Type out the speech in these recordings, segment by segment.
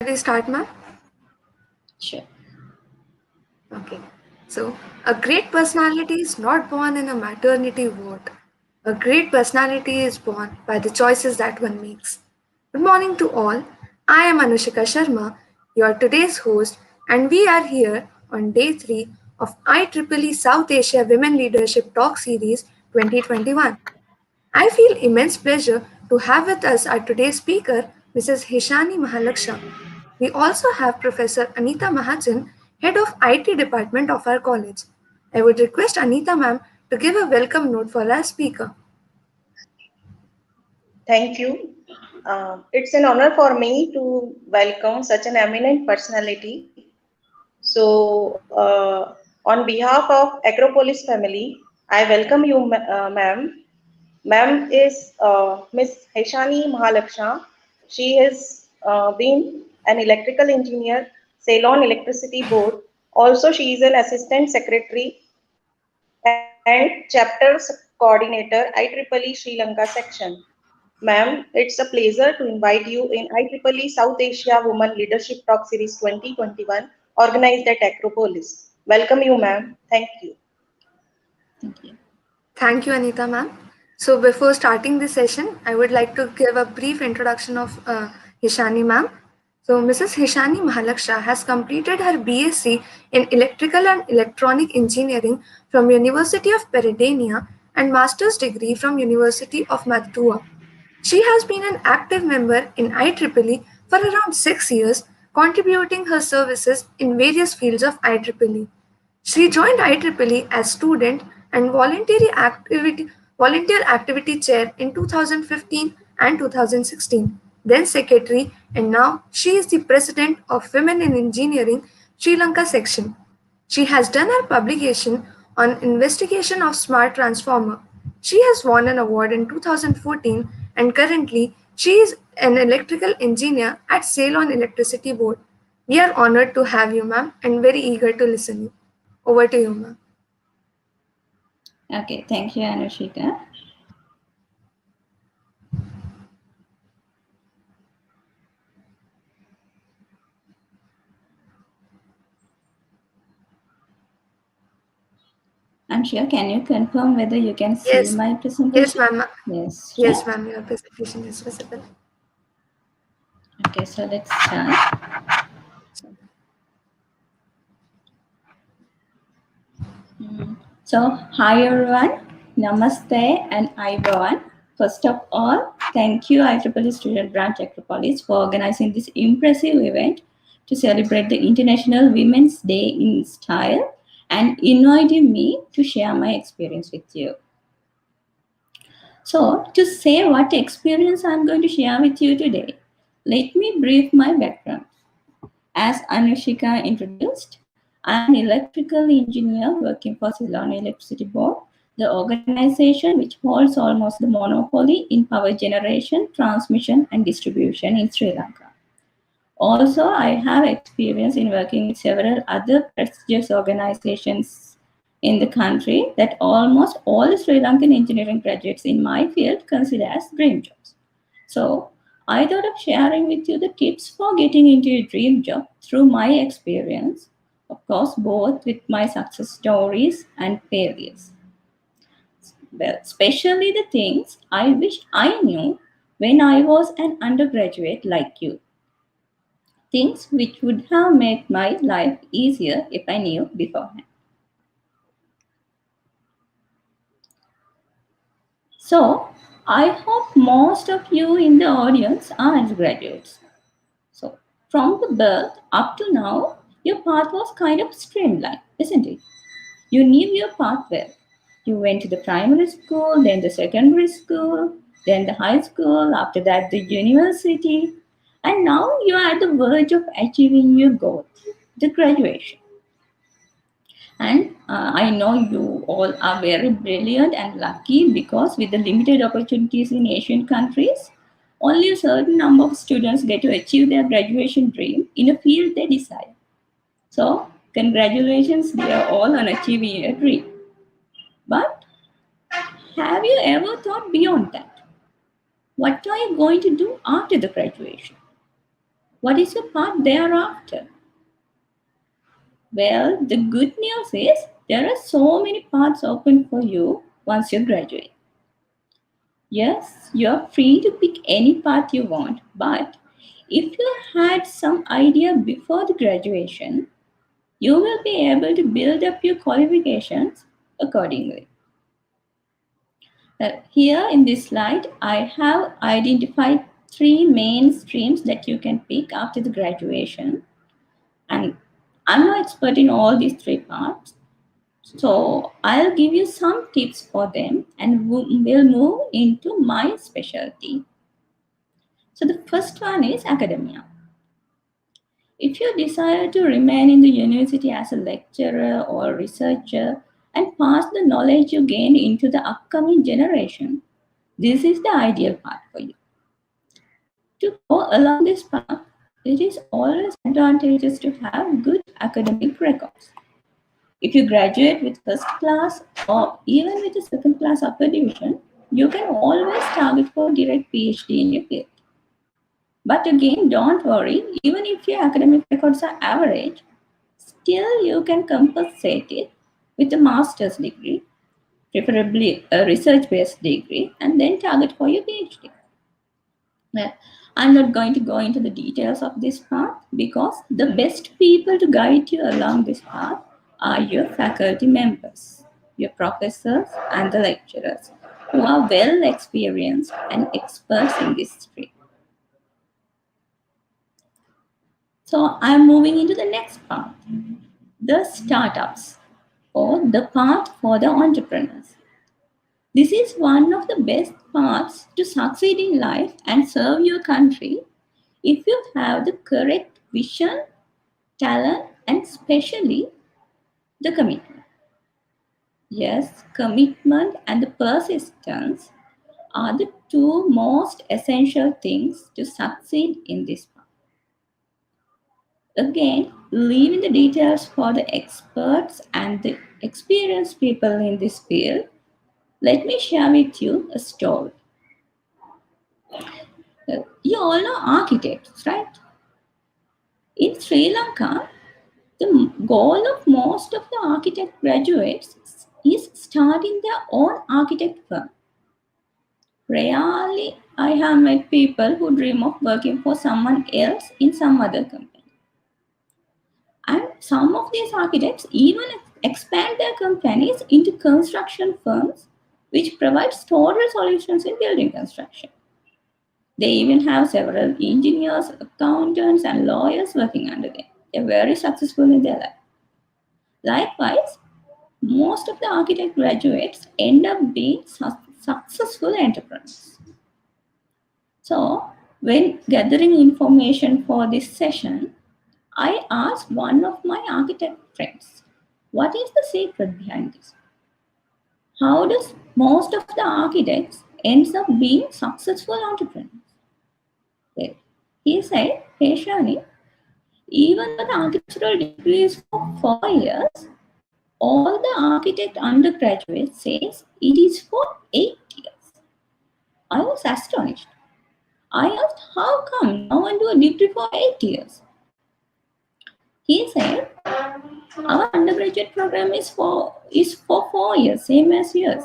We start, ma'am? Sure. Okay. So, a great personality is not born in a maternity ward. A great personality is born by the choices that one makes. Good morning to all. I am Anushika Sharma, your today's host, and we are here on day 3 of IEEE South Asia Women Leadership Talk Series 2021. I feel immense pleasure to have with us our today's speaker, Mrs. Heshani Mahalaksha. We also have Professor Anita Mahajan, Head of IT Department of our college. I would request Anita ma'am to give a welcome note for our speaker. Thank you. It's an honor for me to welcome such an eminent personality. So, on behalf of Acropolis family, I welcome you, ma'am. Ma'am is Miss Heshani Mahalaksha. She has been an electrical engineer, Ceylon Electricity Board. Also, she is an assistant secretary and chapter coordinator, IEEE Sri Lanka section. Ma'am, it's a pleasure to invite you in IEEE South Asia Women Leadership Talk Series 2021 organized at Acropolis. Welcome you, ma'am. Thank you. Thank you. Thank you, Anita ma'am. So before starting this session, I would like to give a brief introduction of Hishani ma'am. So Mrs. Heshani Mahalaksha has completed her BSc in Electrical and Electronic Engineering from University of Peradeniya and Master's degree from University of Mantua. She has been an active member in IEEE for around 6 years, contributing her services in various fields of IEEE. She joined IEEE as student and volunteer activity chair in 2015 and 2016, then secretary, and now she is the president of Women in Engineering Sri Lanka section. She has done her publication on investigation of smart transformer. She has won an award in 2014 and currently she is an electrical engineer at Ceylon Electricity Board. We are honored to have you, ma'am, and very eager to listen you. Over to you, ma'am. Okay, thank you, Anushika. I'm sure, can you confirm whether you can see Yes, my yes, presentation? ma'am. Yes, sure. Yes, ma'am. Your presentation is visible. Okay, so let's start. So, hi everyone, namaste and Ivan. First of all, thank you IEEE Student Branch Acropolis for organizing this impressive event to celebrate the International Women's Day in Style and inviting me to share my experience with you. So, to say what experience I'm going to share with you today, let me brief my background. As Anushika introduced, I am an electrical engineer working for Ceylon Electricity Board, the organization which holds almost the monopoly in power generation, transmission, and distribution in Sri Lanka. Also, I have experience in working with several other prestigious organizations in the country that almost all Sri Lankan engineering graduates in my field consider as dream jobs. So, I thought of sharing with you the tips for getting into a dream job through my experience, of course, both with my success stories and failures. Well, especially the things I wish I knew when I was an undergraduate like you. Things which would have made my life easier if I knew beforehand. So, I hope most of you in the audience are undergraduates. So, from the birth up to now, your path was kind of streamlined, isn't it? You knew your path well. You went to the primary school, then the secondary school, then the high school, after that, the university, and now you are at the verge of achieving your goal, the graduation. And I know you all are very brilliant and lucky because with the limited opportunities in Asian countries, only a certain number of students get to achieve their graduation dream in a field they desire. So, congratulations, they are all on achieving your dream. But have you ever thought beyond that? What are you going to do after the graduation? What is your path thereafter? Well, the good news is there are so many paths open for you once you graduate. Yes, you're free to pick any path you want, but if you had some idea before the graduation, you will be able to build up your qualifications accordingly. Here in this slide, I have identified three main streams that you can pick after the graduation. And I'm no expert in all these three parts. So I'll give you some tips for them and we'll move into my specialty. So the first one is academia. If you desire to remain in the university as a lecturer or researcher and pass the knowledge you gained into the upcoming generation, this is the ideal path for you. To go along this path, it is always advantageous to have good academic records. If you graduate with first class or even with a second class upper division, you can always target for direct PhD in your field. But again, don't worry, even if your academic records are average, still you can compensate it with a master's degree, preferably a research-based degree, and then target for your PhD. Well, I'm not going to go into the details of this path because the best people to guide you along this path are your faculty members, your professors, and the lecturers who are well experienced and experts in this field. So I'm moving into the next part, the startups or the path for the entrepreneurs. This is one of the best paths to succeed in life and serve your country if you have the correct vision, talent, and especially the commitment. Yes, commitment and the persistence are the two most essential things to succeed in this path. Again, leaving the details for the experts and the experienced people in this field, let me share with you a story. You all know architects, right? In Sri Lanka, the goal of most of the architect graduates is starting their own architect firm. Rarely I have met people who dream of working for someone else in some other company. And some of these architects even expand their companies into construction firms which provide total solutions in building construction. They even have several engineers, accountants, and lawyers working under them. They're very successful in their life. Likewise, most of the architect graduates end up being successful entrepreneurs. So, when gathering information for this session, I asked one of my architect friends, what is the secret behind this? How does most of the architects ends up being successful entrepreneurs? Well, he said, Heshani, even though the architectural degree is for 4 years, all the architect undergraduate says it is for 8 years. I was astonished. I asked, how come no one do a degree for 8 years? He said, our undergraduate program is for 4 years, same as yours.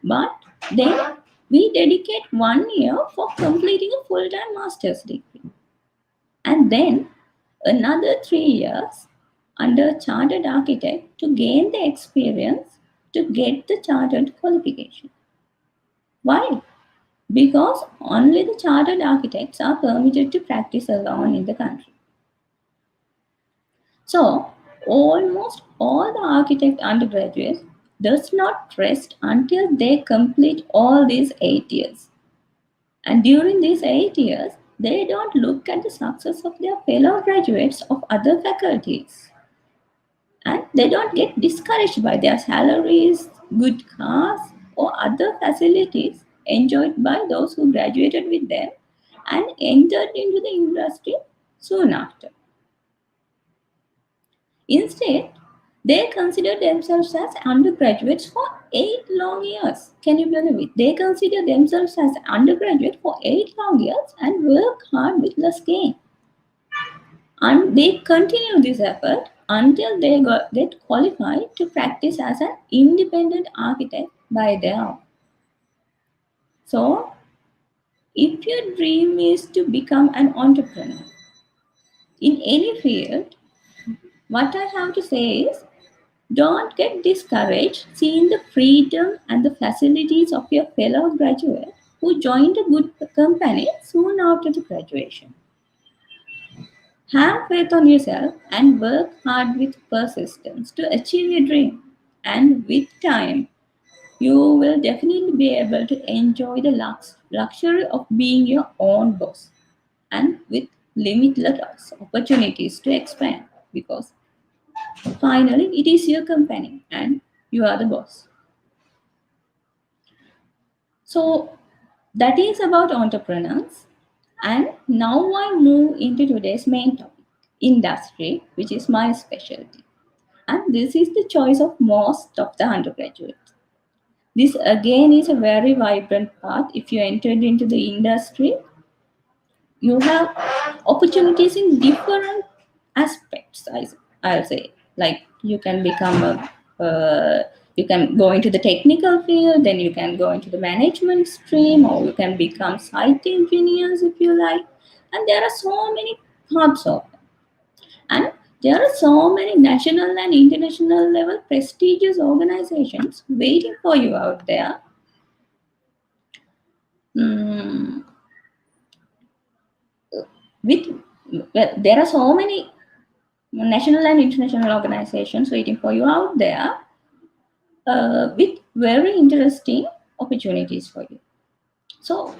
But then we dedicate 1 year for completing a full-time master's degree. And then another 3 years under a chartered architect to gain the experience to get the chartered qualification. Why? Because only the chartered architects are permitted to practice alone in the country. So, almost all the architect undergraduates does not rest until they complete all these 8 years. And during these 8 years, they don't look at the success of their fellow graduates of other faculties. And they don't get discouraged by their salaries, good cars, or other facilities enjoyed by those who graduated with them and entered into the industry soon after. Instead, they consider themselves as undergraduates for 8 long years. Can you believe it? They consider themselves as undergraduate for 8 long years and work hard with less gain. and they continue this effort until they get qualified to practice as an independent architect by their own. So, if your dream is to become an entrepreneur in any field, what I have to say is don't get discouraged seeing the freedom and the facilities of your fellow graduate who joined a good company soon after the graduation. Have faith on yourself and work hard with persistence to achieve your dream. And with time, you will definitely be able to enjoy the luxury of being your own boss and with limitless opportunities to expand because finally it is your company and you are the boss. So that is about entrepreneurs. And now I move into today's main topic, industry, which is my specialty. And this is the choice of most of the undergraduates. This again is a very vibrant path. If you entered into the industry, you have opportunities in different aspects. I'll say, like you can become you can go into the technical field, then you can go into the management stream, or you can become site engineers if you like. And there are so many paths of it. And there are so many national and international level prestigious organizations waiting for you out there. Mm, with well, there are so many national and international organizations waiting for you out there with very interesting opportunities for you. So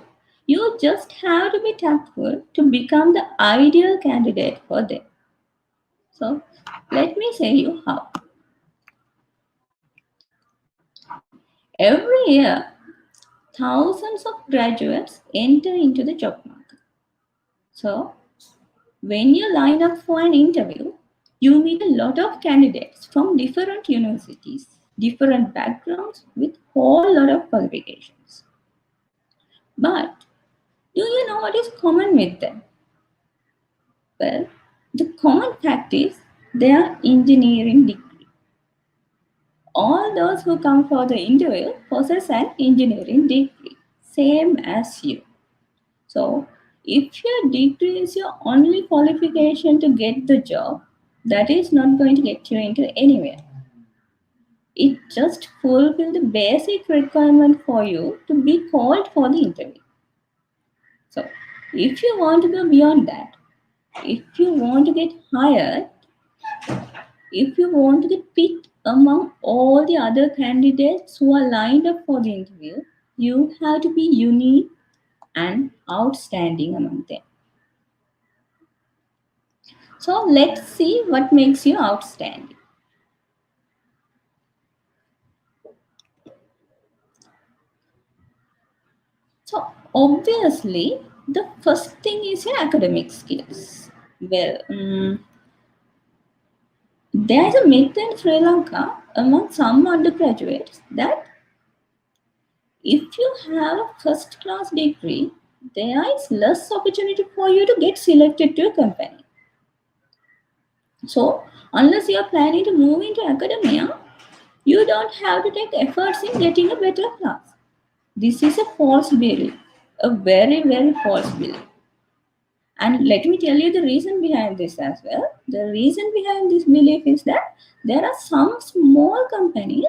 you just have to be tactful to become the ideal candidate for them. So let me say you how. Every year, thousands of graduates enter into the job market. So when you line up for an interview, you meet a lot of candidates from different universities, different backgrounds with whole lot of qualifications. But do you know what is common with them? Well, the common fact is they are engineering degree. All those who come for the interview possess an engineering degree, same as you. So, if your degree is your only qualification to get the job, that is not going to get you into anywhere. It just fulfills the basic requirement for you to be called for the interview. So, if you want to go beyond that, if you want to get hired, if you want to get picked among all the other candidates who are lined up for the interview, you have to be unique and outstanding among them. So let's see what makes you outstanding. So obviously, the first thing is your academic skills. Well, there is a myth in Sri Lanka among some undergraduates that if you have a first class degree, there is less opportunity for you to get selected to a company. So, unless you are planning to move into academia, you don't have to take efforts in getting a better class. This is a false belief, a very, very false belief. And let me tell you the reason behind this as well. The reason behind this belief is that there are some small companies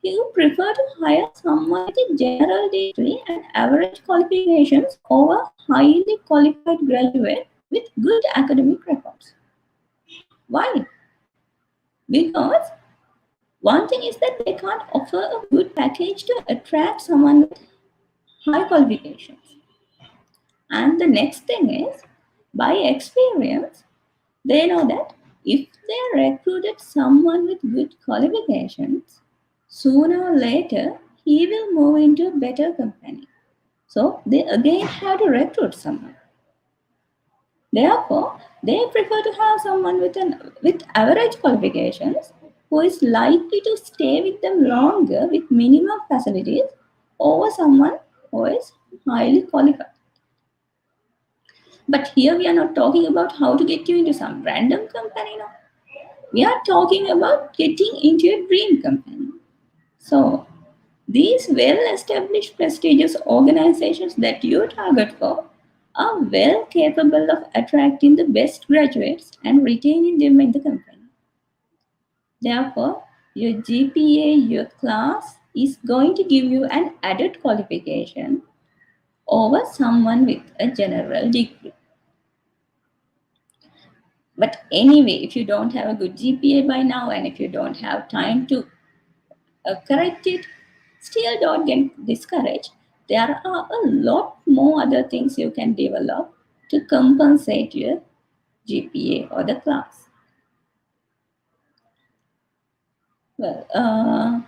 who prefer to hire someone with a general degree and average qualifications over highly qualified graduate with good academic records. Why? Because one thing is that they can't offer a good package to attract someone with high qualifications. And the next thing is, by experience, they know that if they recruited someone with good qualifications, sooner or later he will move into a better company. So they again have to recruit someone. Therefore, they prefer to have someone with average qualifications who is likely to stay with them longer with minimum facilities over someone who is highly qualified. But here we are not talking about how to get you into some random company. No. We are talking about getting into a dream company. So these well-established prestigious organizations that you target for are well capable of attracting the best graduates and retaining them in the company. Therefore, your GPA, your class is going to give you an added qualification over someone with a general degree. But anyway, if you don't have a good GPA by now and if you don't have time to correct it, still don't get discouraged. There are a lot more other things you can develop to compensate your GPA or the class. Well,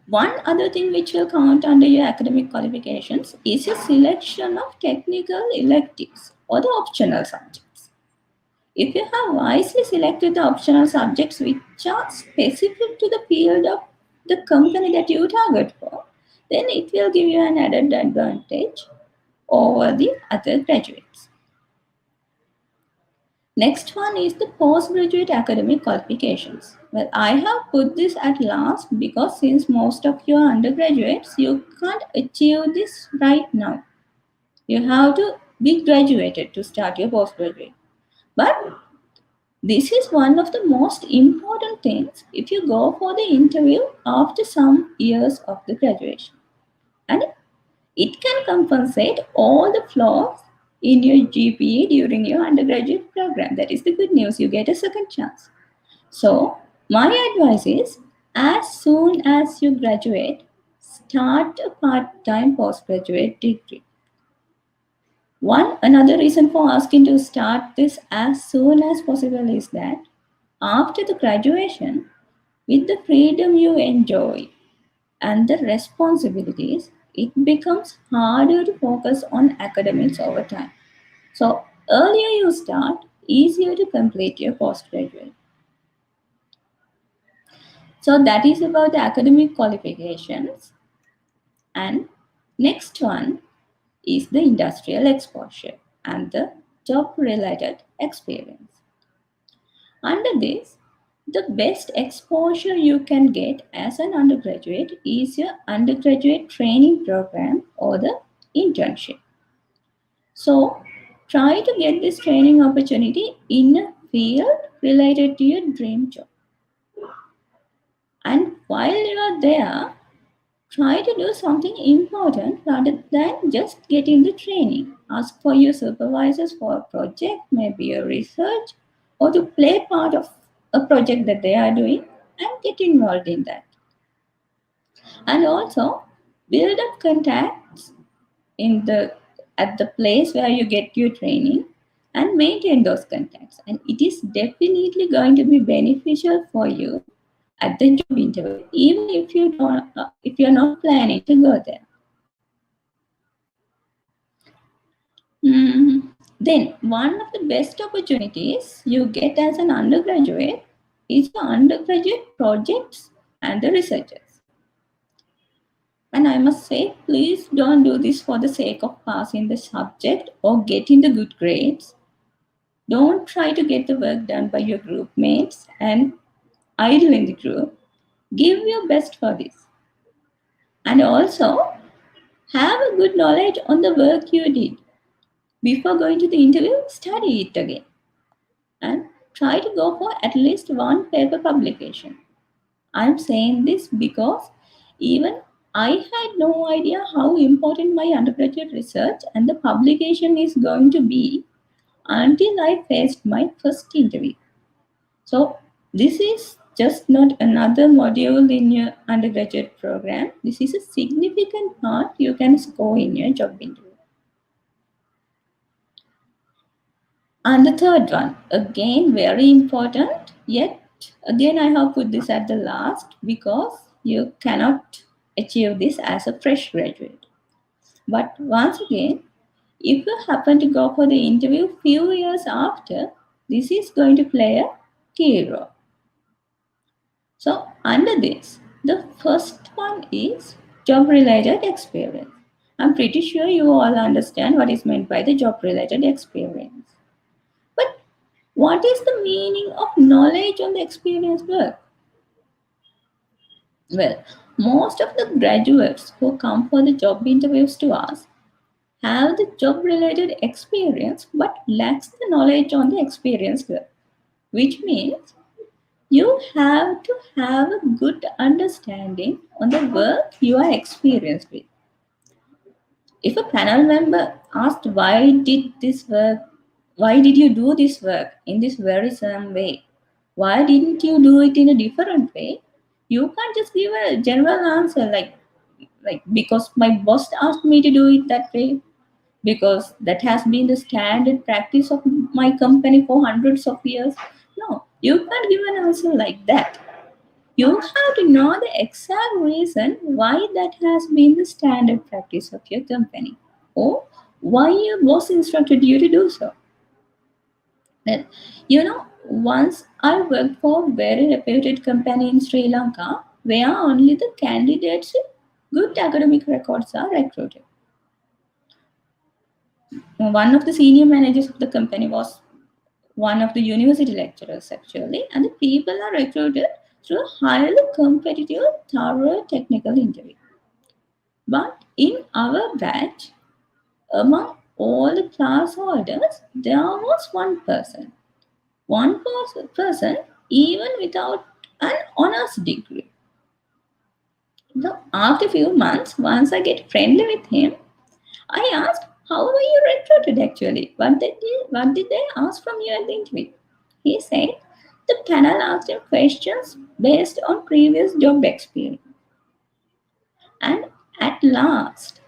one other thing which will count under your academic qualifications is your selection of technical electives or the optional subjects. If you have wisely selected the optional subjects which are specific to the field of the company that you target for, then it will give you an added advantage over the other graduates. Next one is the postgraduate academic qualifications. Well, I have put this at last because since most of you are undergraduates, you can't achieve this right now. You have to be graduated to start your postgraduate. But this is one of the most important things if you go for the interview after some years of the graduation. And it can compensate all the flaws in your GPA during your undergraduate program. That is the good news. You get a second chance. So, my advice is as soon as you graduate, start a part time postgraduate degree. One another reason for asking to start this as soon as possible is that after the graduation, with the freedom you enjoy and the responsibilities, it becomes harder to focus on academics over time. So, earlier you start, easier to complete your postgraduate. So, that is about the academic qualifications. And next one is the industrial exposure and the job related experience. Under this, the best exposure you can get as an undergraduate is your undergraduate training program or the internship. So, try to get this training opportunity in a field related to your dream job. And while you are there, try to do something important rather than just getting the training. Ask for your supervisors for a project, maybe a research, or to play part of a project that they are doing and get involved in that. And also build up contacts in the at the place where you get your training and maintain those contacts. And it is definitely going to be beneficial for you at the job interview, even if you're not planning to go there. Then, one of the best opportunities you get as an undergraduate is your undergraduate projects and the researchers. And I must say, please don't do this for the sake of passing the subject or getting the good grades. Don't try to get the work done by your group mates and idle in the group. Give your best for this. And also, have a good knowledge on the work you did. Before going to the interview, study it again. And try to go for at least one paper publication. I'm saying this because even I had no idea how important my undergraduate research and the publication is going to be until I faced my first interview. So, this is just not another module in your undergraduate program. This is a significant part you can score in your job interview. And the third one, again, very important, yet again, I have put this at the last because you cannot achieve this as a fresh graduate. But once again, if you happen to go for the interview few years after, this is going to play a key role. So, under this, the first one is job related experience. I'm pretty sure you all understand what is meant by the job related experience. But what is the meaning of knowledge on the experience work? Well, most of the graduates who come for the job interviews to us have the job related experience but lacks the knowledge on the experience work, which means you have to have a good understanding on the work you are experienced with. If a panel member asked why did you do this work in this very same way? Why didn't you do it in a different way? You can't just give a general answer like because my boss asked me to do it that way, because that has been the standard practice of my company for hundreds of years. No, you can't give an answer like that. You have to know the exact reason why that has been the standard practice of your company, or why your boss instructed you to do so. Well, once I worked for a very reputed company in Sri Lanka where only the candidates with good academic records are recruited. One of the senior managers of the company was one of the university lecturers actually, and the people are recruited through a highly competitive, thorough technical interview. But in our batch, among all the class holders, there was one person, even without an honors degree. So after a few months, once I get friendly with him, I asked, "How were you recruited actually? What did they ask from you at the interview?" He said, "The panel asked him questions based on previous job experience. And at last,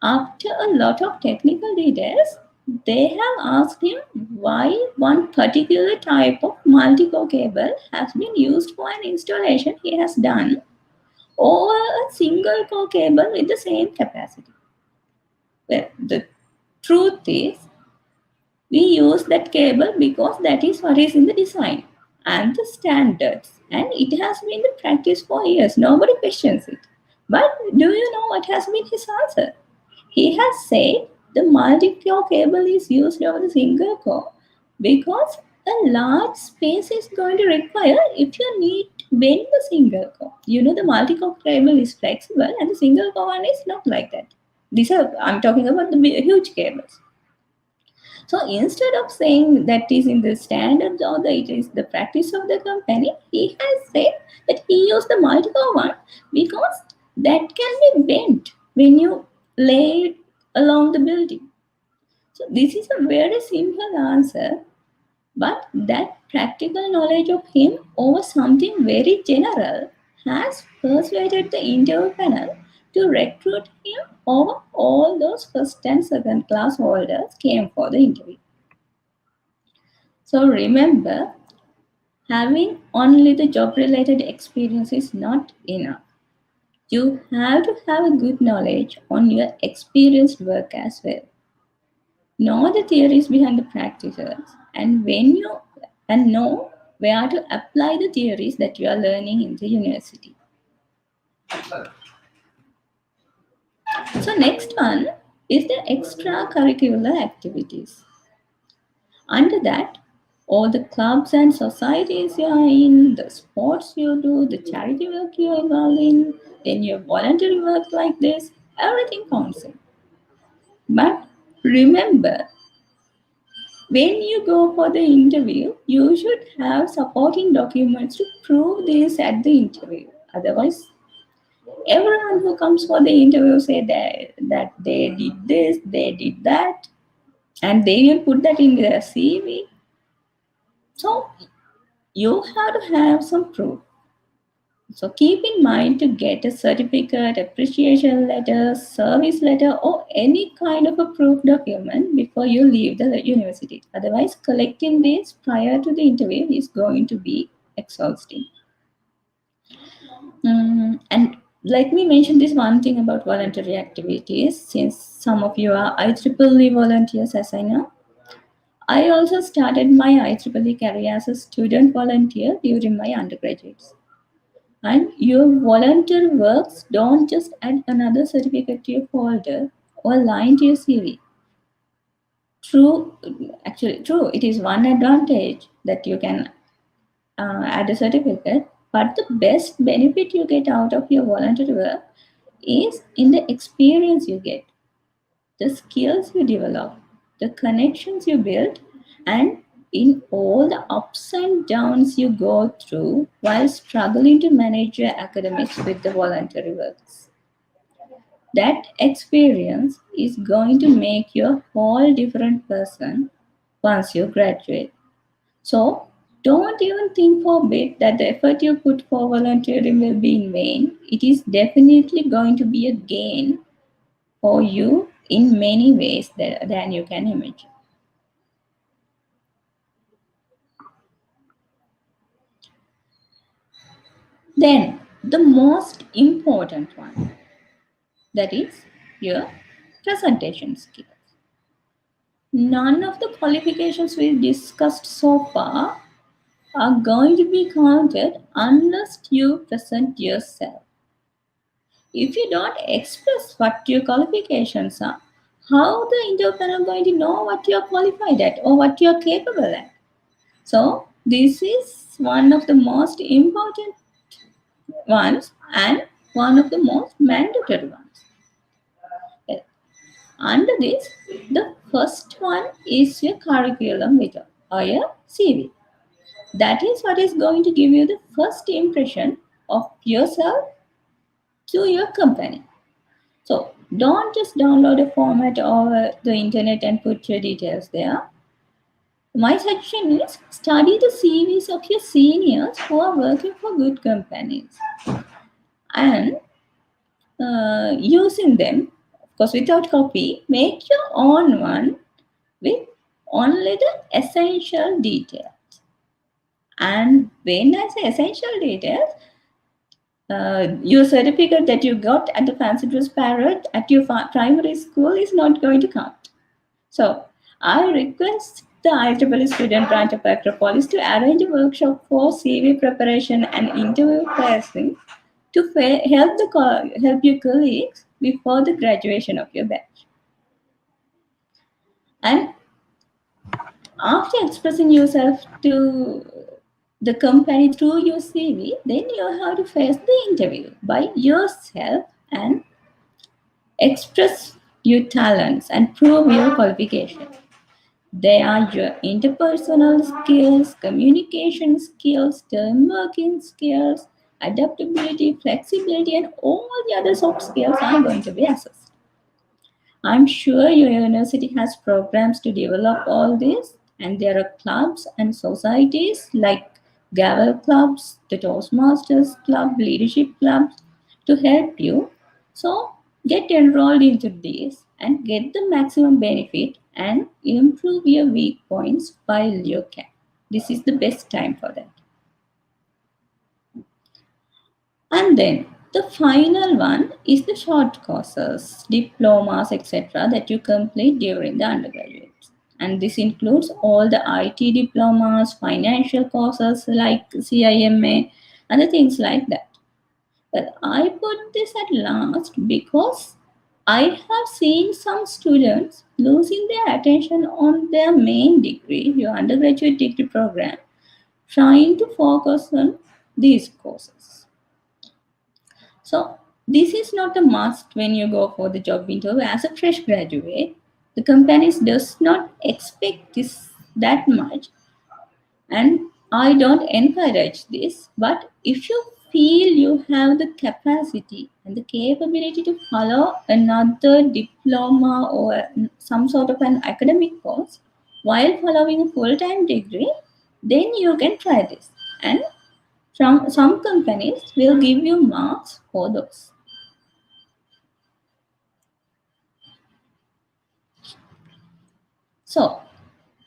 after a lot of technical details, they have asked him why one particular type of multi-core cable has been used for an installation he has done over a single core cable with the same capacity." Well, the truth is, we use that cable because that is what is in the design and the standards, and it has been the practice for years. Nobody questions it. But do you know what has been his answer? He has said the multi-core cable is used over the single core because a large space is going to require if you need to bend the single core. The multi-core cable is flexible and the single core one is not like that. I'm talking about the huge cables. So instead of saying that is in the standards or it is the practice of the company, he has said that he used the multi-core one because that can be bent when you lay it along the building. So this is a very simple answer, but that practical knowledge of him over something very general has persuaded the interview panel to recruit him over all those first and second class holders came for the interview. So remember, having only the job related experience is not enough. You have to have a good knowledge on your experienced work as well. Know the theories behind the practices and know where to apply the theories that you are learning in the university. So next one is the extracurricular activities. Under that, all the clubs and societies you are in, the sports you do, the charity work you are involved in, then your voluntary work like this, everything counts in. But remember, when you go for the interview, you should have supporting documents to prove this at the interview. Otherwise, everyone who comes for the interview say that they did this, they did that, and they will put that in their CV. So you have to have some proof. So keep in mind to get a certificate, appreciation letter, service letter, or any kind of a proof document before you leave the university. Otherwise, collecting this prior to the interview is going to be exhausting. And let me mention this one thing about voluntary activities, since some of you are IEEE volunteers, as I know. I also started my IEEE career as a student volunteer during my undergraduates. And your volunteer works don't just add another certificate to your folder. or line to your CV. True, actually, true, it is one advantage that you can add a certificate, but the best benefit you get out of your voluntary work is in the experience you get, the skills you develop, the connections you build, and in all the ups and downs you go through while struggling to manage your academics with the voluntary works. That experience is going to make you a whole different person once you graduate. So don't even think for a bit that the effort you put for volunteering will be in vain. It is definitely going to be a gain for you in many ways than you can imagine. Then, the most important one, that is your presentation skills. None of the qualifications we discussed so far are going to be counted unless you present yourself. If you don't express what your qualifications are, how the interviewer going to know what you are qualified at or what you are capable at? So this is one of the most important ones and one of the most mandatory ones. Under this, the first one is your curriculum letter or your CV. That is what is going to give you the first impression of yourself to your company. So don't just download a format over the internet and put your details there. My suggestion is study the CVs of your seniors who are working for good companies and using them, of course, without copy, make your own one with only the essential details. And when I say essential details, your certificate that you got at the fancy dress parade at your primary school is not going to count. So I request the IEEE Student Branch of Acropolis to arrange a workshop for CV preparation and interview pricing to help your colleagues before the graduation of your batch. And after expressing yourself to the company through your CV, then you have to face the interview by yourself and express your talents and prove your qualification. They are your interpersonal skills, communication skills, term working skills, adaptability, flexibility, and all the other soft skills are going to be assessed. I'm sure your university has programs to develop all this, and there are clubs and societies like Gavel clubs, the Toastmasters club, leadership clubs to help you. So get enrolled into these and get the maximum benefit and improve your weak points while you can. This is the best time for that. And then the final one is the short courses, diplomas, etc., that you complete during the undergraduate. And this includes all the IT diplomas, financial courses like CIMA, and the things like that. But I put this at last because I have seen some students losing their attention on their main degree, your undergraduate degree program, trying to focus on these courses. So this is not a must when you go for the job interview as a fresh graduate. The companies does not expect this that much, and I don't encourage this. But if you feel you have the capacity and the capability to follow another diploma or some sort of an academic course while following a full-time degree, then you can try this. And some companies will give you marks for those. So,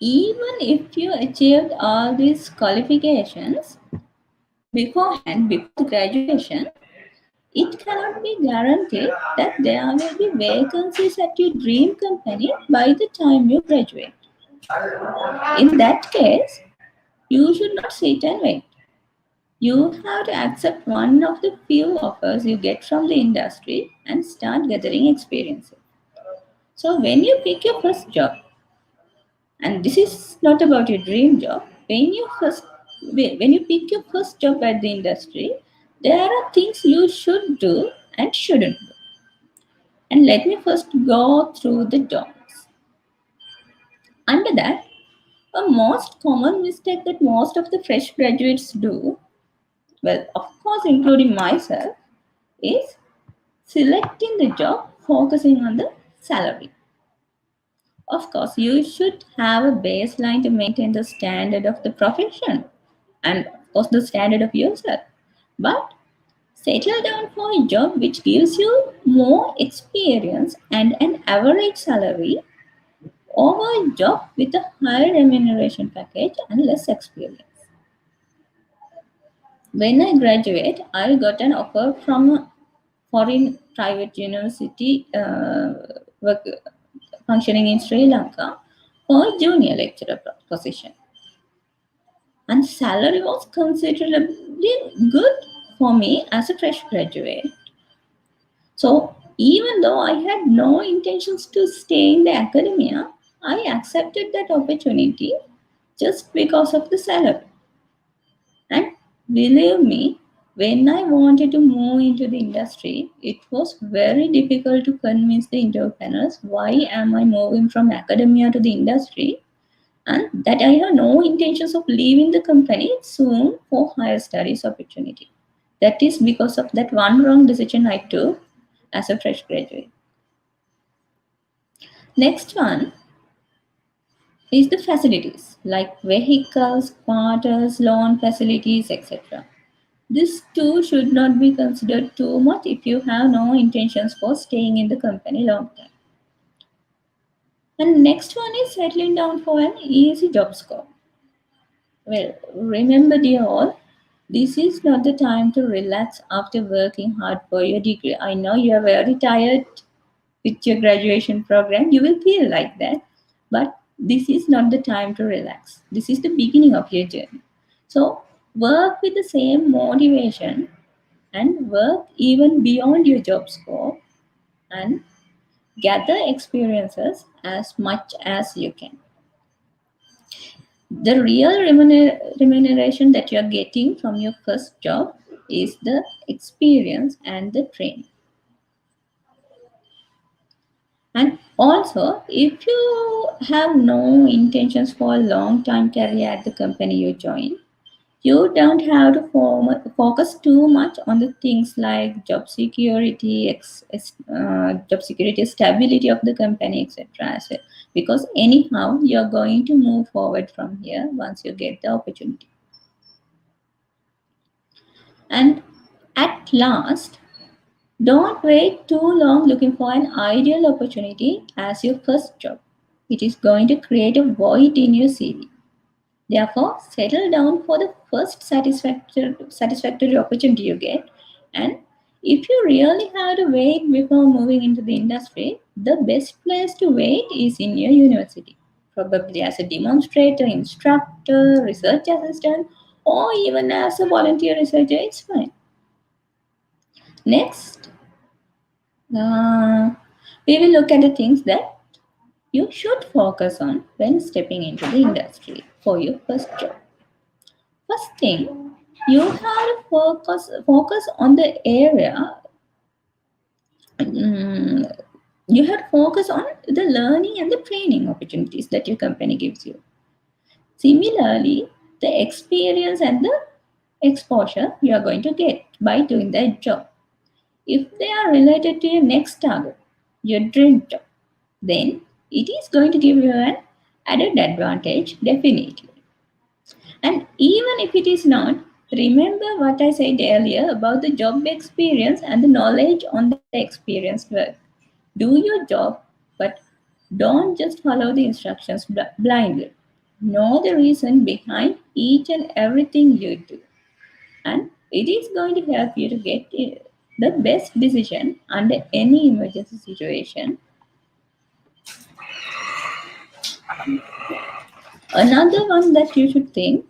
even if you achieved all these qualifications beforehand, before the graduation, it cannot be guaranteed that there will be vacancies at your dream company by the time you graduate. In that case, you should not sit and wait. You have to accept one of the few offers you get from the industry and start gathering experiences. So when you pick your first job, and this is not about your dream job, when you pick your first job at the industry, there are things you should do and shouldn't do. And let me first go through the don'ts. Under that, a most common mistake that most of the fresh graduates do, well, of course, including myself, is selecting the job focusing on the salary. Of course, you should have a baseline to maintain the standard of the profession and, of course, the standard of yourself. But settle down for a job which gives you more experience and an average salary over a job with a higher remuneration package and less experience. When I graduate, I got an offer from a foreign private university functioning in Sri Lanka for a junior lecturer position. And salary was considerably good for me as a fresh graduate. So even though I had no intentions to stay in the academia, I accepted that opportunity just because of the salary. And believe me, when I wanted to move into the industry, it was very difficult to convince the interview panels why am I moving from academia to the industry and that I have no intentions of leaving the company soon for higher studies opportunity. That is because of that one wrong decision I took as a fresh graduate. Next one is the facilities like vehicles, quarters, loan facilities, etc. This too should not be considered too much if you have no intentions for staying in the company long time. And next one is settling down for an easy job scope. Well, remember dear all, this is not the time to relax after working hard for your degree. I know you are very tired with your graduation program. You will feel like that. But this is not the time to relax. This is the beginning of your journey. So work with the same motivation and work even beyond your job scope and gather experiences as much as you can. The real remuneration that you're getting from your first job is the experience and the training. And also, if you have no intentions for a long time career at the company you join, you don't have to focus too much on the things like job security, job security, stability of the company, etc. So, because anyhow, you're going to move forward from here once you get the opportunity. And at last, don't wait too long looking for an ideal opportunity as your first job. It is going to create a void in your CV. Therefore, settle down for the first satisfactory opportunity you get. And if you really have to wait before moving into the industry, the best place to wait is in your university. Probably as a demonstrator, instructor, research assistant, or even as a volunteer researcher, it's fine. Next, uh, we will look at the things that you should focus on when stepping into the industry for your first job. First thing, you have to focus on the area. mm, you have to focus on the learning and the training opportunities that your company gives you. Similarly, the experience and the exposure you are going to get by doing that job. If they are related to your next target, your dream job, then it is going to give you an added advantage, definitely. And even if it is not, remember what I said earlier about the job experience and the knowledge on the experienced work. Do your job, but don't just follow the instructions blindly. Know the reason behind each and everything you do. And it is going to help you to get the best decision under any emergency situation. Another one that you should think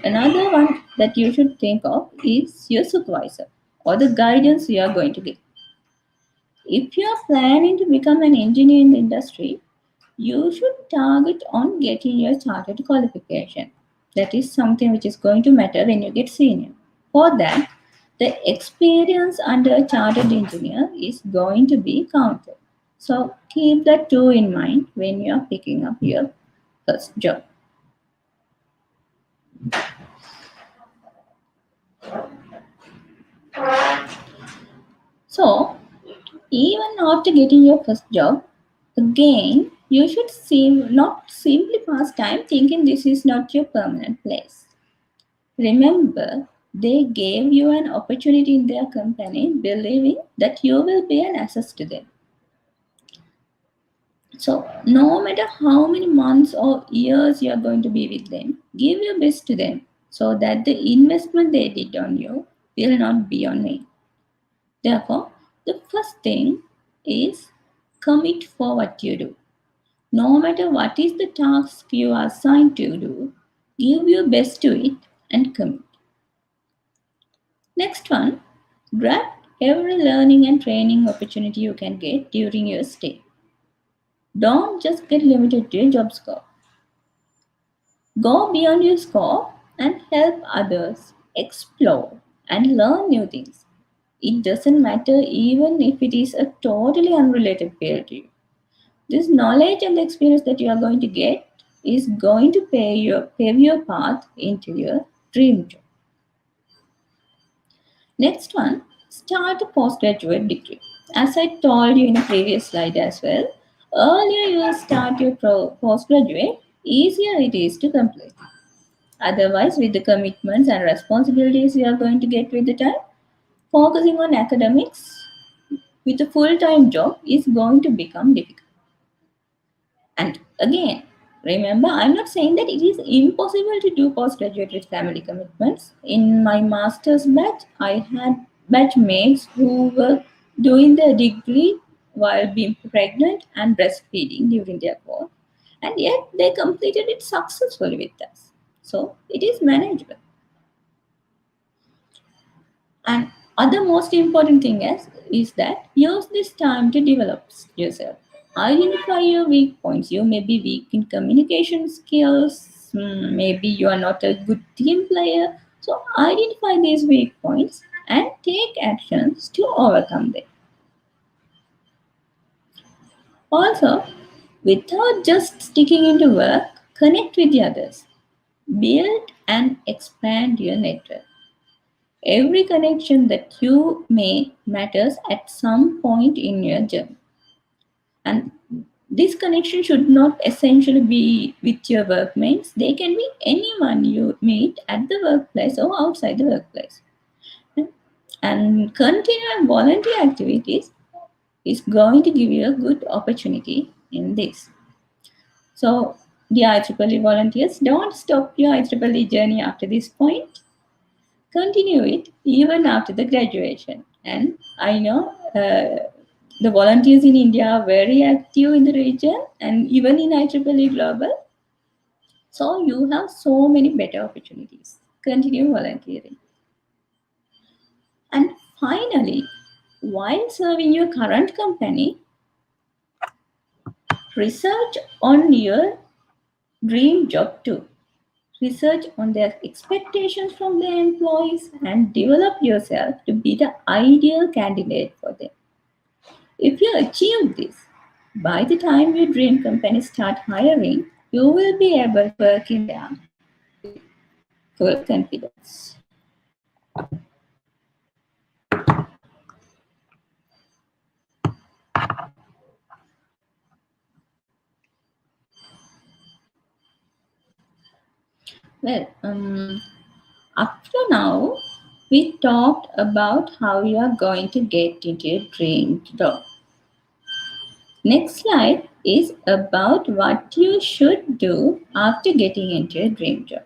Another one that you should think of is your supervisor or the guidance you are going to get. If you are planning to become an engineer in the industry, you should target on getting your chartered qualification. That is something which is going to matter when you get senior. For that, the experience under a chartered engineer is going to be counted. So keep that too in mind when you are picking up your first job. So even after getting your first job, again, you should not simply pass time thinking this is not your permanent place. Remember, they gave you an opportunity in their company, believing that you will be an asset to them. So, no matter how many months or years you are going to be with them, give your best to them so that the investment they did on you will not be on vain. Therefore, the first thing is commit for what you do. No matter what is the task you are assigned to do, give your best to it and commit. Next one, grab every learning and training opportunity you can get during your stay. Don't just get limited to your job scope. Go beyond your scope and help others explore and learn new things. It doesn't matter even if it is a totally unrelated field to you. This knowledge and the experience that you are going to get is going to pave your path into your dream job. Next one, start a postgraduate degree. As I told you in a previous slide as well, earlier you start your postgraduate, easier it is to complete. Otherwise, with the commitments and responsibilities you are going to get with the time, focusing on academics with a full-time job is going to become difficult. And again, remember, I'm not saying that it is impossible to do postgraduate with family commitments. In my master's batch, I had batchmates who were doing their degree while being pregnant and breastfeeding during their course, and yet they completed it successfully with us. So it is manageable. And other most important thing is that use this time to develop yourself. Identify your weak points. You may be weak in communication skills. Maybe you are not a good team player. So identify these weak points and take actions to overcome them. Also, without just sticking into work, connect with the others. Build and expand your network. Every connection that you make matters at some point in your journey. And this connection should not essentially be with your workmates. They can be anyone you meet at the workplace or outside the workplace. And continuing volunteer activities is going to give you a good opportunity in this. So, the IEEE volunteers, don't stop your IEEE journey after this point. Continue it even after the graduation. And I know the volunteers in India are very active in the region and even in IEEE Global. So you have so many better opportunities. Continue volunteering. And finally, while serving your current company, research on your dream job too. Research on their expectations from their employees and develop yourself to be the ideal candidate for them. If you achieve this, by the time your dream company start hiring, you will be able to work in there with full confidence. Well, up to now, we talked about how you are going to get into your dream job. Next slide is about what you should do after getting into your dream job.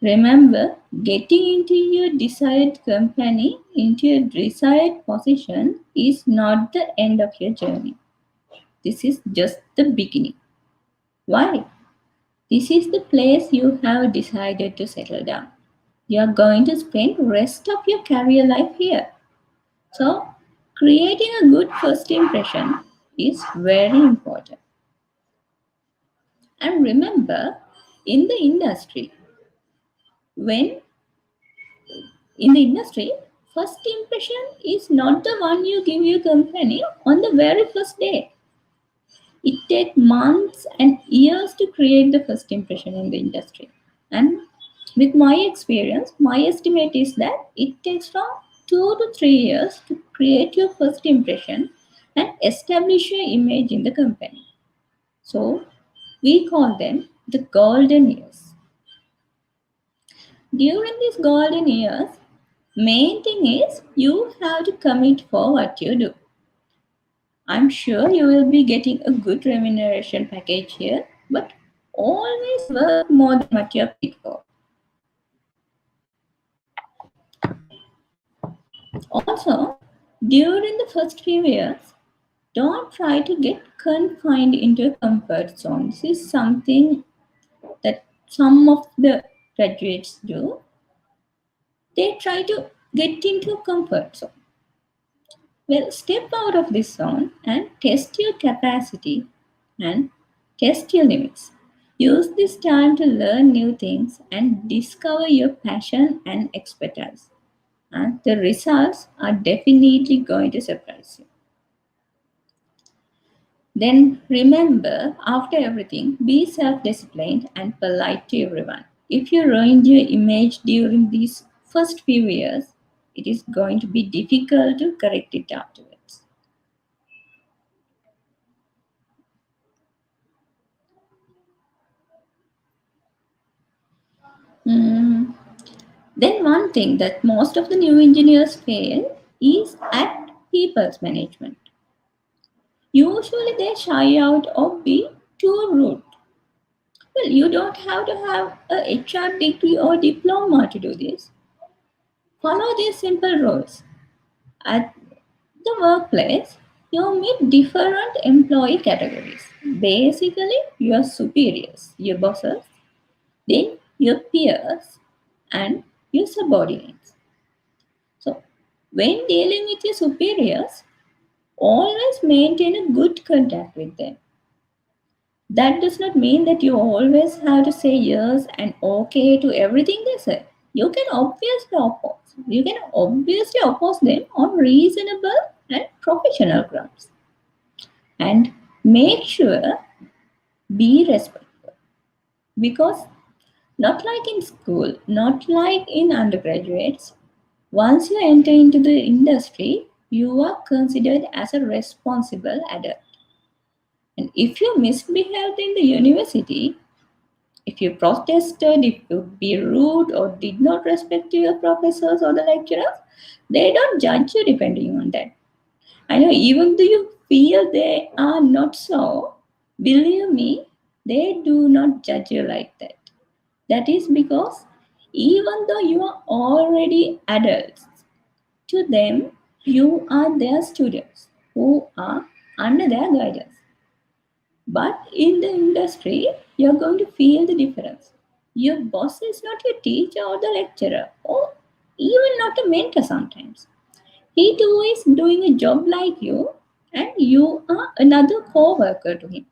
Remember, getting into your desired company, into your desired position is not the end of your journey. This is just the beginning. Why? This is the place you have decided to settle down. You are going to spend rest of your career life here. So, Creating a good first impression is very important. And remember, in the industry, when in the industry, first impression is not the one you give your company on the very first day. It takes months and years to create the first impression in the industry. And with my experience, my estimate is that it takes from 2 to 3 years to create your first impression and establish your image in the company. So we call them the golden years. During these golden years, main thing is you have to commit for what you do. I'm sure you will be getting a good remuneration package here, but always work more than what you're paid for. Also, during the first few years, don't try to get confined into a comfort zone. This is something that some of the graduates do. They try to get into a comfort zone. Well, step out of this zone and test your capacity and test your limits. Use this time to learn new things and discover your passion and expertise. And the results are definitely going to surprise you. Then remember, after everything, be self disciplined and polite to everyone. If you ruined your image during these first few years, it is going to be difficult to correct it afterwards. Hmm. Then one thing that most of the new engineers fail is at people's management. Usually they shy out or be too rude. Well, you don't have to have a HR degree or diploma to do this. Follow these simple rules. At the workplace, you meet different employee categories. Basically, your superiors, your bosses, then your peers, and your subordinates. So, when dealing with your superiors, always maintain a good contact with them. That does not mean that you always have to say yes and okay to everything they say. You can obviously oppose them on reasonable and professional grounds. And make sure be respectful. Because not like in school, not like in undergraduates, once you enter into the industry, you are considered as a responsible adult. And if you misbehaved in the university, if you protested, if you be rude or did not respect your professors or the lecturers, they don't judge you depending on that. I know even though you feel they are not so, believe me, they do not judge you like that. That is because even though you are already adults, to them, you are their students who are under their guidance. But in the industry, you're going to feel the difference. Your boss is not your teacher or the lecturer, or even not a mentor sometimes. He too is doing a job like you, and you are another co worker to him.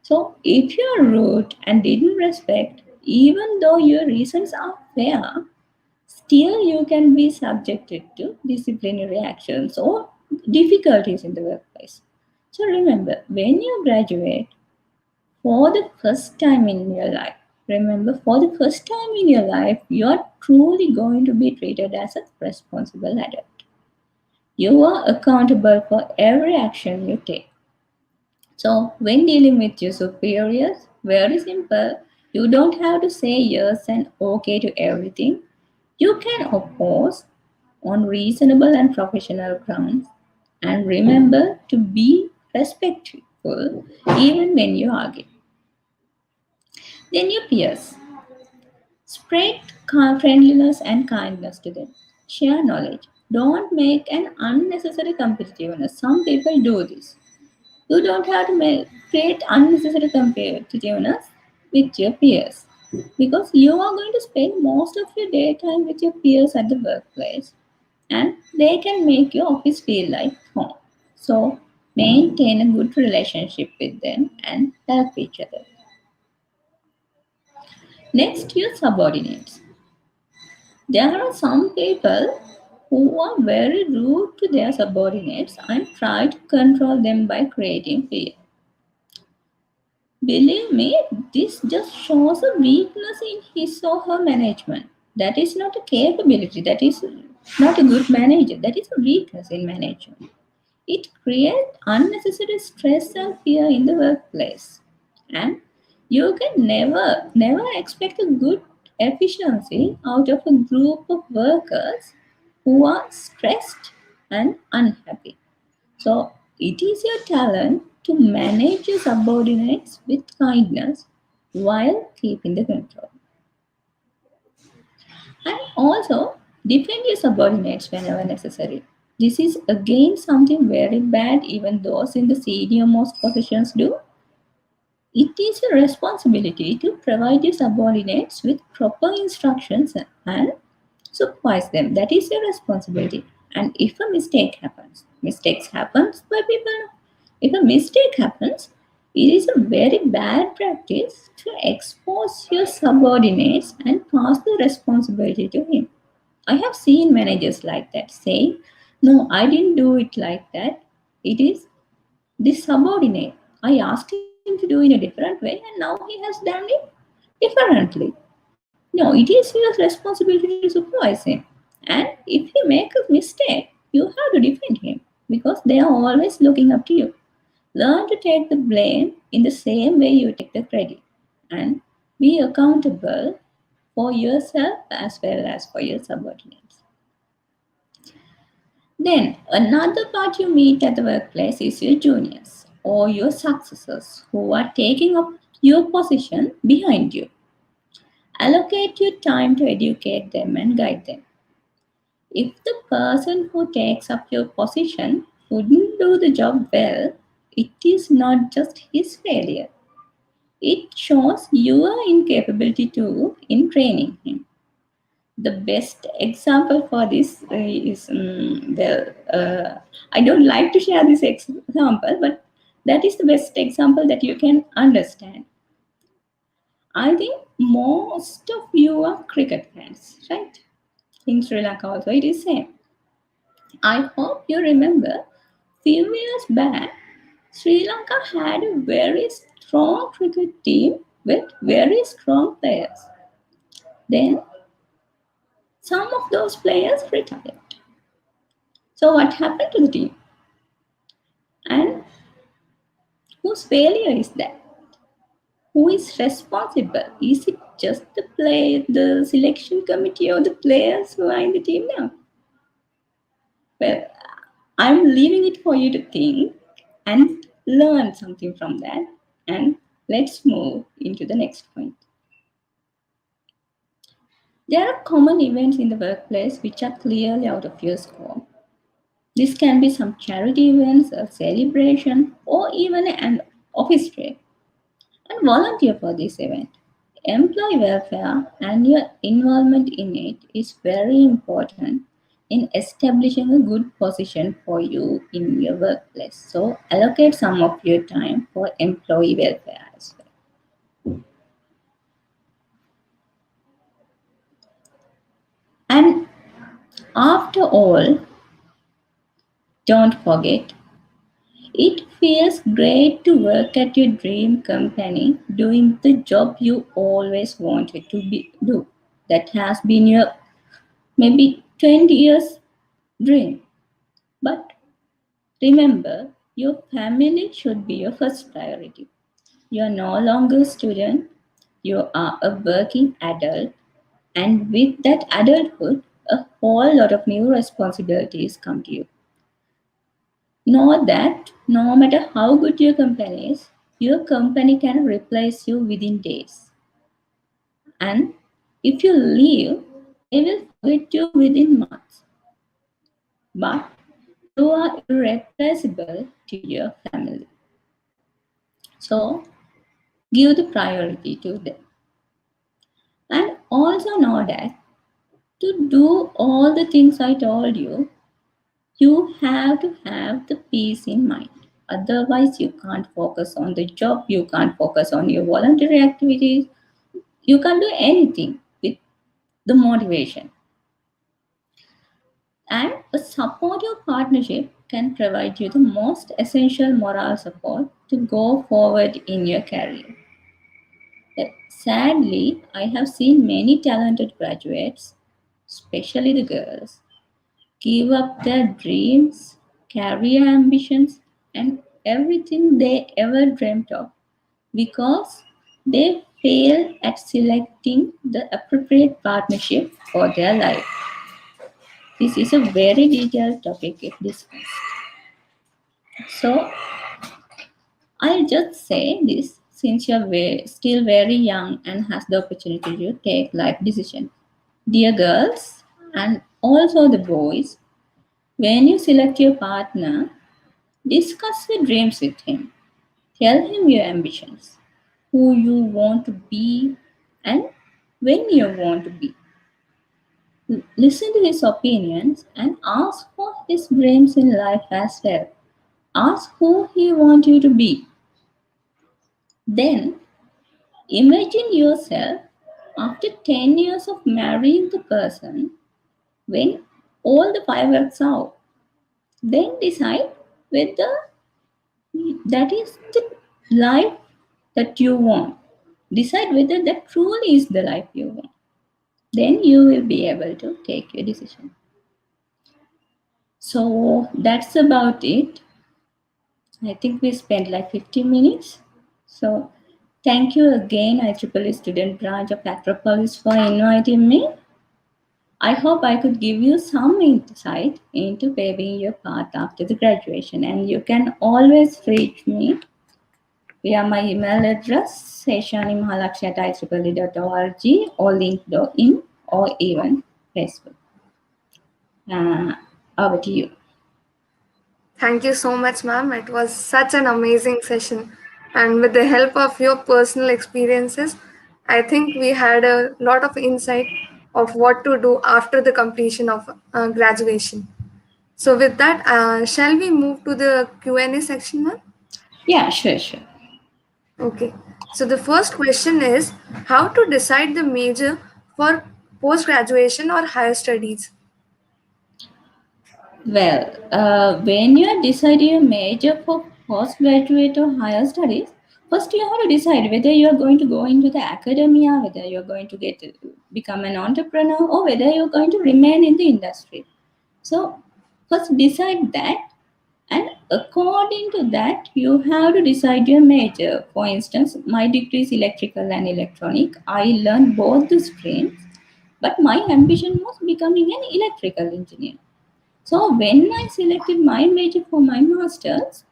So if you are rude and didn't respect, even though your reasons are fair, still you can be subjected to disciplinary actions or difficulties in the workplace. So remember, when you graduate, for the first time in your life, remember, for the first time in your life, you are truly going to be treated as a responsible adult. You are accountable for every action you take. So, when dealing with your superiors, very simple. You don't have to say yes and okay to everything. You can oppose on reasonable and professional grounds. And remember to be respectful even when you argue. Then your peers. Spread friendliness and kindness to them. Share knowledge. Don't make an unnecessary competitiveness. Some people do this. You don't have to create unnecessary competitiveness with your peers because you are going to spend most of your daytime with your peers at the workplace. and they can make your office feel like home. So maintain a good relationship with them and help each other. Next, your subordinates. There are some people who are very rude to their subordinates and try to control them by creating fear. Believe me, this just shows a weakness in his or her management. That is not a capability, that is not a good manager, that is a weakness in management. It creates unnecessary stress and fear in the workplace. And you can never expect a good efficiency out of a group of workers who are stressed and unhappy. So it is your talent to manage your subordinates with kindness while keeping the control. And also defend your subordinates whenever necessary. This is again something very bad, even those in the senior most positions do. It is your responsibility to provide your subordinates with proper instructions and supervise them. That is your responsibility. And if a mistake happens, mistakes happens by people. If a mistake happens, it is a very bad practice to expose your subordinates and pass the responsibility to him. I have seen managers like that saying, "No, I didn't do it like that. It is this subordinate. I asked him to do in a different way and now he has done it differently." No, it is your responsibility to supervise him. And if he makes a mistake, you have to defend him because they are always looking up to you. Learn to take the blame in the same way you take the credit and be accountable for yourself as well as for your subordinates. Then, another part you meet at the workplace is your juniors or your successors who are taking up your position behind you. Allocate your time to educate them and guide them. If the person who takes up your position wouldn't do the job well, it is not just his failure. It shows your incapability too in training him. The best example for this is, I don't like to share this example, but that is the best example that you can understand. I think most of you are cricket fans, right? In Sri Lanka also it is same. I hope you remember few years back Sri Lanka had a very strong cricket team with very strong players. Then some of those players retired. So what happened to the team? And whose failure is that? Who is responsible? Is it just the selection committee or the players who are in the team now? Well, I'm leaving it for you to think and learn something from that. And let's move into the next point. There are common events in the workplace which are clearly out of your scope. This can be some charity events, a celebration, or even an office trip. And volunteer for this event. Employee welfare and your involvement in it is very important in establishing a good position for you in your workplace. So allocate some of your time for employee welfare as well. And after all, don't forget, it feels great to work at your dream company doing the job you always wanted to do. That has been your maybe 20 years dream. But remember, your family should be your first priority. You are no longer a student, you are a working adult, and with that adulthood, a whole lot of new responsibilities come to you. Know that no matter how good your company is, your company can replace you within days. And if you leave, they will forget you within months. But you are irreplaceable to your family. So give the priority to them. And also know that To do all the things I told you have to have the peace in mind. Otherwise, you can't focus on the job, you can't focus on your voluntary activities, you can't do anything with the motivation. And a supportive partnership can provide you the most essential moral support to go forward in your career. Sadly, I have seen many talented graduates, especially the girls, give up their dreams, career ambitions, and everything they ever dreamt of because they fail at selecting the appropriate partnership for their life. This is a very detailed topic if discussed. So, I'll just say this since you're still very young and has the opportunity to take life decisions. Dear girls, and also the boys, when you select your partner, discuss your dreams with him. Tell him your ambitions, who you want to be, and when you want to be. Listen to his opinions and ask for his dreams in life as well. Ask who he wants you to be. Then imagine yourself after 10 years of marrying the person when all the fireworks are out. Then decide whether that is the life that you want. Decide whether that truly is the life you want. Then you will be able to take your decision. So that's about it. I think we spent like 50 minutes. So thank you again, IEEE Student Branch of Acropolis, for inviting me. I hope I could give you some insight into paving your path after the graduation, and you can always reach me via my email address, Heshani Mahalaksha at IEEE.org, or LinkedIn, or even Facebook. Uh, Over to you. Thank you so much, ma'am. It was such an amazing session. And with the help of your personal experiences, I think we had a lot of insight of what to do after the completion of graduation. So with that, shall we move to the Q&A section, ma'am? Yeah, sure, sure. Okay. So the first question is how to decide the major for post graduation or higher studies? Well, when you are deciding a major for postgraduate or higher studies, first you have to decide whether you are going to go into the academia, whether you are going to become an entrepreneur, or whether you are going to remain in the industry. So, first decide that, and according to that, you have to decide your major. For instance, my degree is electrical and electronic. I learned both the streams, but my ambition was becoming an electrical engineer. So when I selected my major for my masters,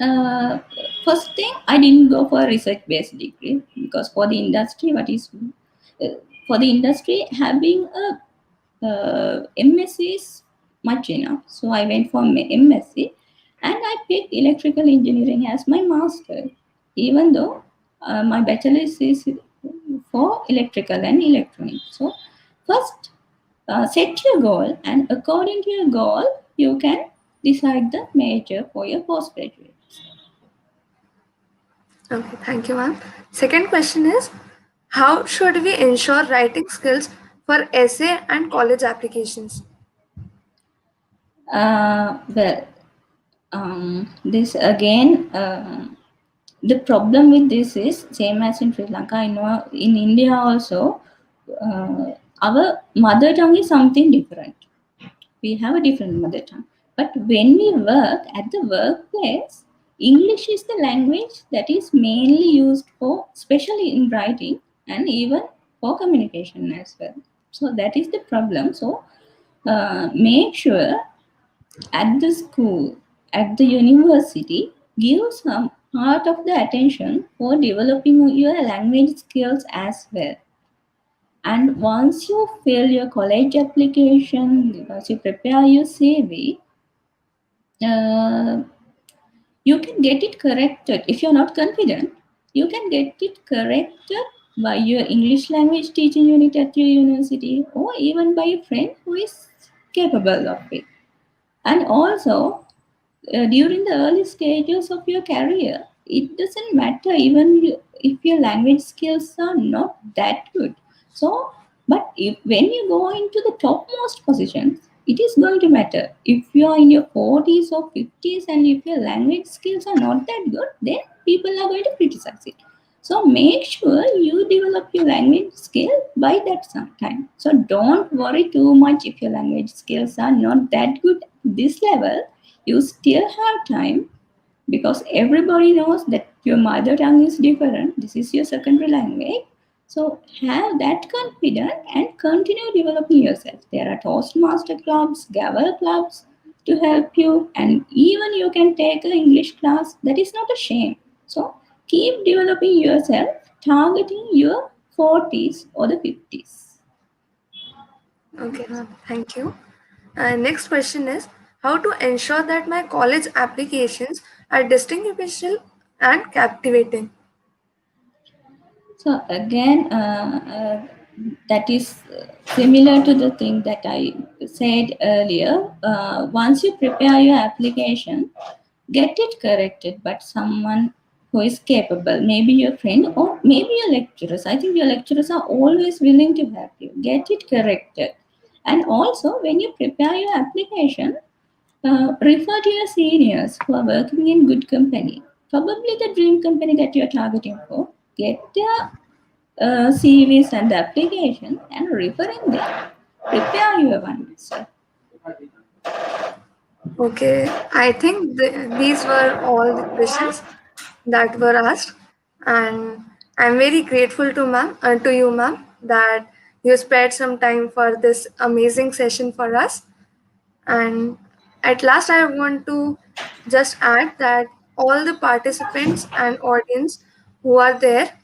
uh, first thing I didn't go for a research-based degree because for the industry, for the industry having a MSc is much enough. So I went for MSc, and I picked electrical engineering as my master, even though my bachelor's is for electrical and electronics. So first set your goal, and according to your goal, you can decide the major for your postgraduate. Okay, thank you, ma'am. Second question is how should we ensure writing skills for essay and college applications? Well, this again, the problem with this is same as in Sri Lanka. I know in India also, our mother tongue is something different. We have a different mother tongue. But when we work at the workplace, English is the language that is mainly used for, especially in writing and even for communication as well. So that is the problem. So make sure at the school, at the university, give some part of the attention for developing your language skills as well. And once you fill your college application, once you prepare your CV, uh, you can get it corrected. If you're not confident, you can get it corrected by your English language teaching unit at your university, or even by a friend who is capable of it. And also, during the early stages of your career, it doesn't matter even if your language skills are not that good. So, but if when you go into the topmost positions, it is going to matter. If you are in your 40s or 50s and if your language skills are not that good, then people are going to criticize it. So make sure you develop your language skill by that some time. So don't worry too much if your language skills are not that good at this level. You still have time, because everybody knows that your mother tongue is different. This is your secondary language. So have that confidence and continue developing yourself. There are Toastmaster clubs, Gavel clubs to help you, and even you can take an English class. That is not a shame. So keep developing yourself, targeting your 40s or the 50s. Okay, ma'am. Thank you. Next question is how to ensure that my college applications are distinguishable and captivating. So again, that is similar to the thing that I said earlier. Once you prepare your application, get it corrected, but someone who is capable, maybe your friend or maybe your lecturers. I think your lecturers are always willing to help you. Get it corrected. And also, when you prepare your application, refer to your seniors who are working in good company. Probably the dream company that you're targeting for. Get their CVs and application and referring them. Prepare your one myself. Okay, I think these were all the questions that were asked, and I'm very grateful to you, ma'am, that you spared some time for this amazing session for us. And at last, I want to just add that all the participants and audience who are there,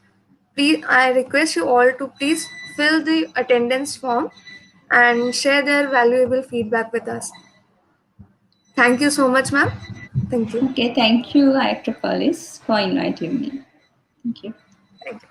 please, I request you all to please fill the attendance form and share their valuable feedback with us. Thank you so much, ma'am. Thank you. Okay, thank you, Acropolis, for inviting me. Thank you. Thank you.